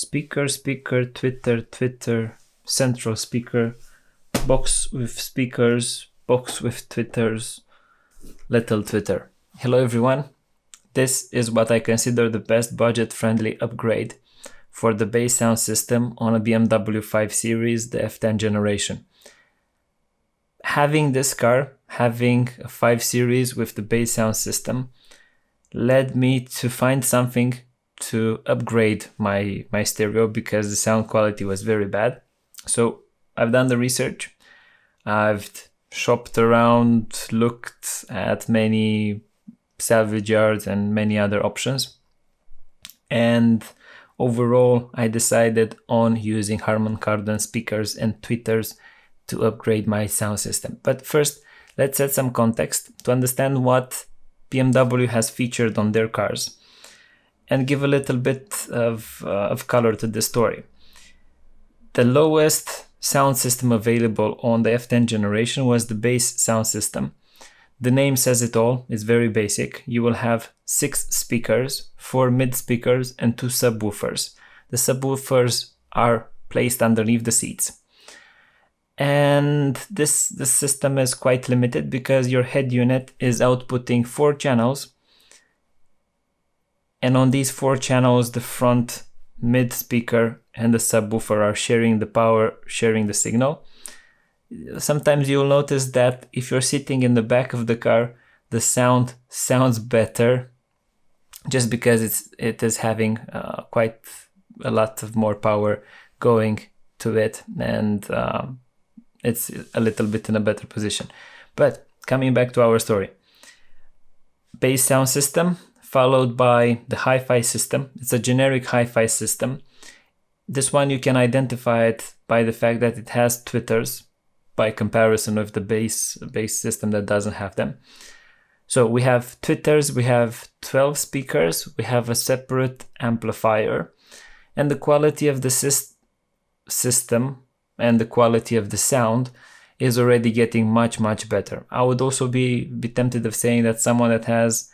speaker, speaker, Twitter, Twitter, central speaker, box with speakers, box with Twitters, little Twitter. Hello everyone. This is what I consider the best budget-friendly upgrade for the bass sound system on a BMW 5 Series, the F10 generation. Having this car, having a 5 Series with the bass sound system, led me to find something to upgrade my stereo because the sound quality was very bad. So I've done the research. I've shopped around, looked at many salvage yards and many other options. And overall, I decided on using Harman Kardon speakers and tweeters to upgrade my sound system. But first, let's set some context to understand what BMW has featured on their cars and give a little bit of color to the story. The lowest sound system available on the F10 generation was the bass sound system. The name says it all. It's very basic. You will have 6 speakers, 4 mid speakers and 2 subwoofers. The subwoofers are placed underneath the seats. And this system is quite limited because your head unit is outputting 4 channels. And on these 4 channels, the front mid speaker and the subwoofer are sharing the power, sharing the signal. Sometimes you'll notice that if you're sitting in the back of the car, the sound sounds better just because it is having quite a lot of more power going to it, and it's a little bit in a better position. But coming back to our story, bass sound system followed by the hi-fi system. It's a generic hi-fi system. This one you can identify it by the fact that it has tweeters by comparison with the bass system that doesn't have them. So we have tweeters, we have 12 speakers, we have a separate amplifier, and the quality of the system and the quality of the sound is already getting much better. I would also be tempted of saying that someone that has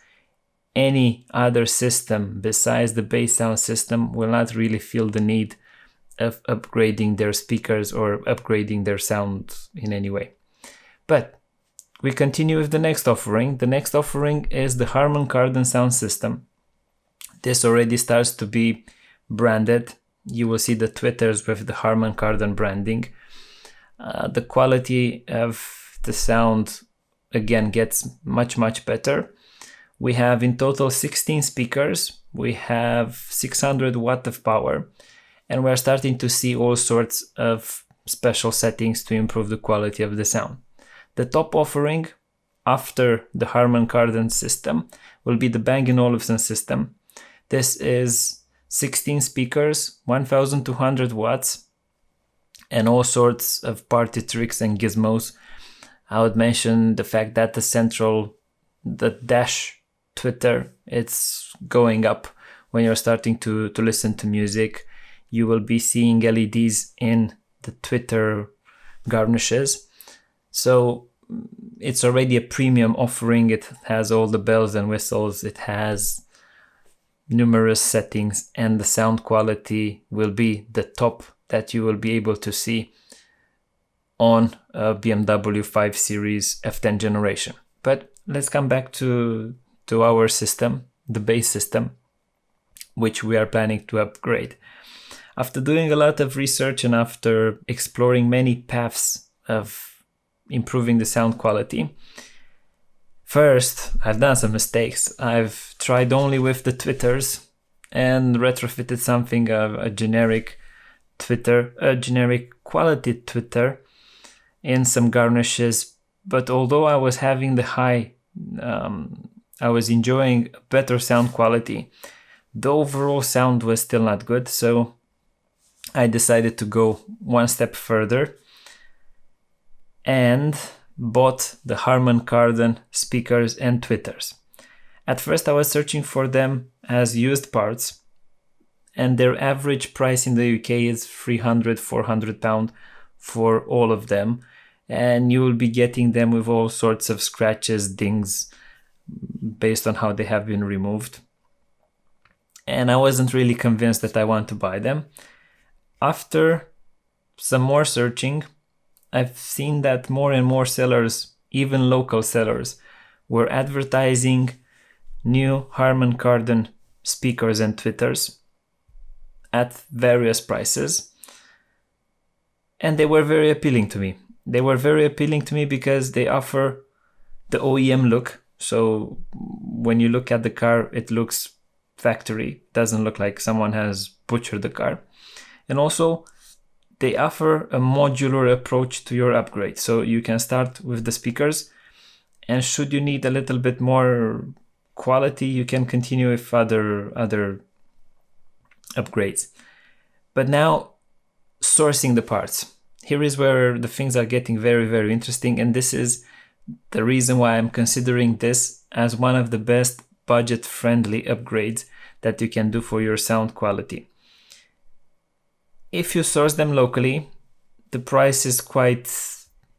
any other system besides the bass sound system will not really feel the need of upgrading their speakers or upgrading their sound in any way. But we continue with the next offering. The next offering is the Harman Kardon sound system. This already starts to be branded. You will see the tweeters with the Harman Kardon branding. The quality of the sound again gets much better. We have in total 16 speakers. We have 600 watt of power, and we're starting to see all sorts of special settings to improve the quality of the sound. The top offering after the Harman Kardon system will be the Bang & Olufsen system. This is 16 speakers, 1200 watts, and all sorts of party tricks and gizmos. I would mention the fact that the dash Twitter, it's going up when you're starting to listen to music. You will be seeing LEDs in the Twitter garnishes. So it's already a premium offering. It has all the bells and whistles. It has numerous settings, and the sound quality will be the top that you will be able to see on a BMW 5 Series F10 generation. But let's come back to our system, the bass system, which we are planning to upgrade. After doing a lot of research and after exploring many paths of improving the sound quality, first, I've done some mistakes. I've tried only with the tweeters and retrofitted something of a generic tweeter, a generic quality tweeter in some garnishes. But although I was having I was enjoying better sound quality, the overall sound was still not good. So I decided to go one step further and bought the Harman Kardon speakers and tweeters. At first I was searching for them as used parts, and their average price in the UK is £300-400 for all of them, and you will be getting them with all sorts of scratches, dings, based on how they have been removed. and I wasn't really convinced that I want to buy them. After some more searching, I've seen that more and more sellers, even local sellers, were advertising new Harman Kardon speakers and tweeters at various prices. And they were very appealing to me. They were very appealing to me because they offer the OEM look. So when you look at the car, it looks factory. It doesn't look like someone has butchered the car. And also, they offer a modular approach to your upgrade. So you can start with the speakers, and should you need a little bit more quality, you can continue with other upgrades. But now, sourcing the parts. Here is where the things are getting very, very interesting, and this is the reason why I'm considering this as one of the best budget-friendly upgrades that you can do for your sound quality. If you source them locally, the price is quite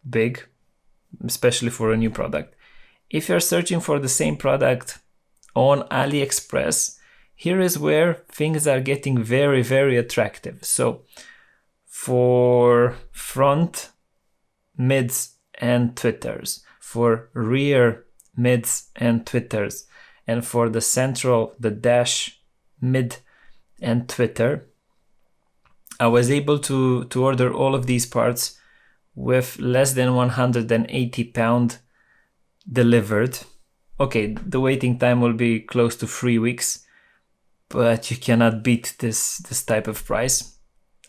big, especially for a new product. If you're searching for the same product on AliExpress, here is where things are getting very, very attractive. So for front, mids, and tweeters, for rear, mids, and tweeters, and for the central, the dash, mid, and tweeter, I was able to order all of these parts with less than £180 delivered. Okay, the waiting time will be close to 3 weeks, but you cannot beat this type of price.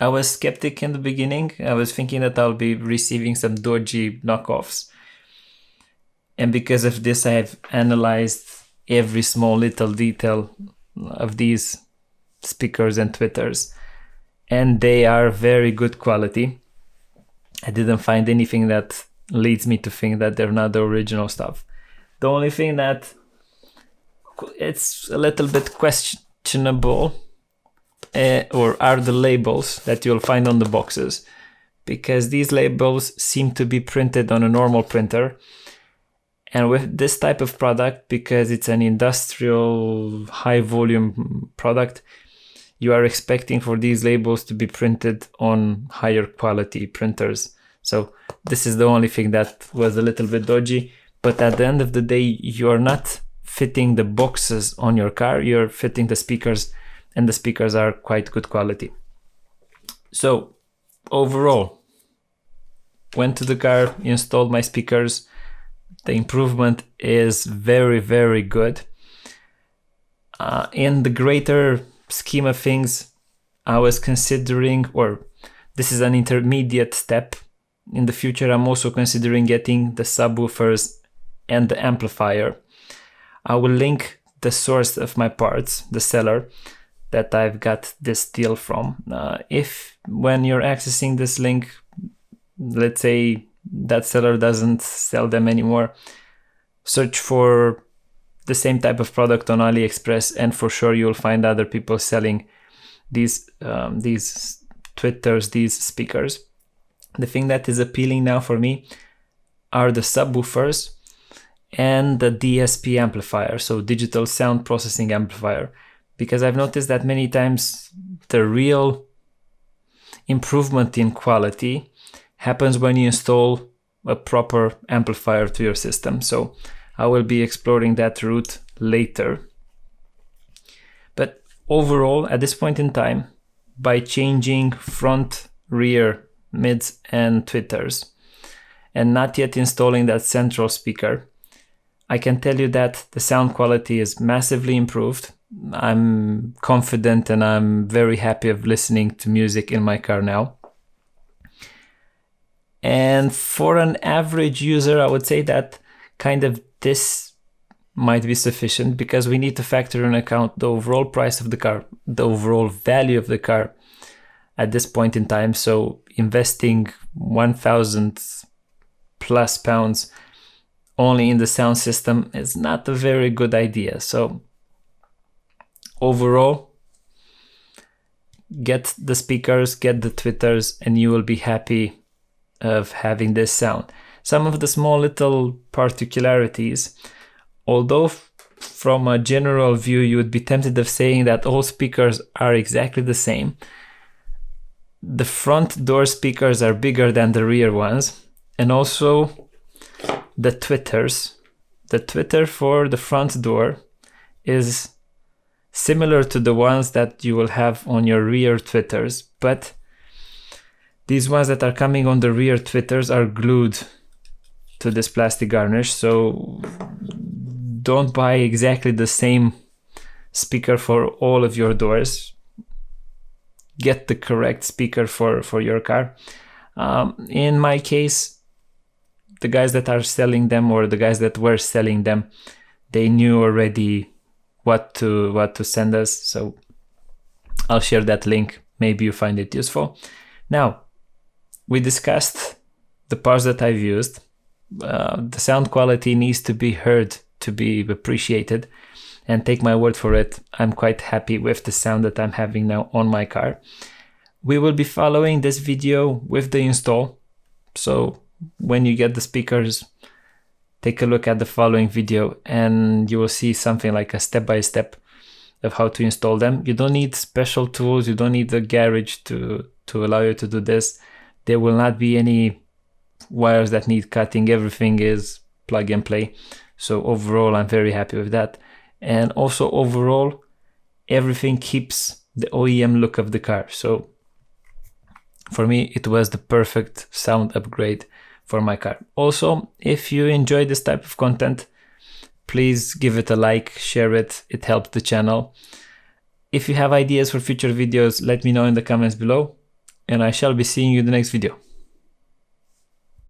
I was skeptic in the beginning. I was thinking that I'll be receiving some dodgy knockoffs. And because of this, I have analyzed every small little detail of these speakers and tweeters, and they are very good quality. I didn't find anything that leads me to think that they're not the original stuff. The only thing that it's a little bit questionable or are the labels that you'll find on the boxes, because these labels seem to be printed on a normal printer. And with this type of product, because it's an industrial high volume product, you are expecting for these labels to be printed on higher quality printers. So this is the only thing that was a little bit dodgy. But at the end of the day, you're not fitting the boxes on your car, you're fitting the speakers, and the speakers are quite good quality. So overall, went to the car, installed my speakers. The improvement is very, very good. In the greater scheme of things, I was considering, or this is an intermediate step. In the future, I'm also considering getting the subwoofers and the amplifier. I will link the source of my parts, the seller that I've got this deal from. If when you're accessing this link, let's say that seller doesn't sell them anymore, search for the same type of product on AliExpress, and for sure you'll find other people selling these tweeters, these speakers. The thing that is appealing now for me are the subwoofers and the DSP amplifier, so digital sound processing amplifier, because I've noticed that many times the real improvement in quality happens when you install a proper amplifier to your system. So I will be exploring that route later. But overall, at this point in time, by changing front, rear, mids, and tweeters, and not yet installing that central speaker, I can tell you that the sound quality is massively improved. I'm confident and I'm very happy of listening to music in my car now. And for an average user, I would say that kind of this might be sufficient, because we need to factor in account the overall price of the car, the overall value of the car at this point in time. So investing £1,000+ only in the sound system is not a very good idea. So overall, get the speakers, get the tweeters, and you will be happy of having this sound. Some of the small little particularities, although from a general view, you would be tempted of saying that all speakers are exactly the same. The front door speakers are bigger than the rear ones, and also the tweeters. The tweeter for the front door is similar to the ones that you will have on your rear tweeters, but these ones that are coming on the rear tweeters are glued to this plastic garnish, so don't buy exactly the same speaker for all of your doors. Get the correct speaker for your car. In my case, the guys that are selling them, or the guys that were selling them, they knew already what to send us, so I'll share that link. Maybe you find it useful. Now, we discussed the parts that I've used. The sound quality needs to be heard to be appreciated, and take my word for it, I'm quite happy with the sound that I'm having now on my car. We will be following this video with the install, so when you get the speakers, take a look at the following video and you will see something like a step-by-step of how to install them. You don't need special tools, you don't need the garage to allow you to do this. There will not be any wires that need cutting, everything is plug and play. So overall, I'm very happy with that. And also overall, everything keeps the OEM look of the car. So for me, it was the perfect sound upgrade for my car. Also, if you enjoy this type of content, please give it a like, share it, it helps the channel. If you have ideas for future videos, let me know in the comments below, and I shall be seeing you in the next video.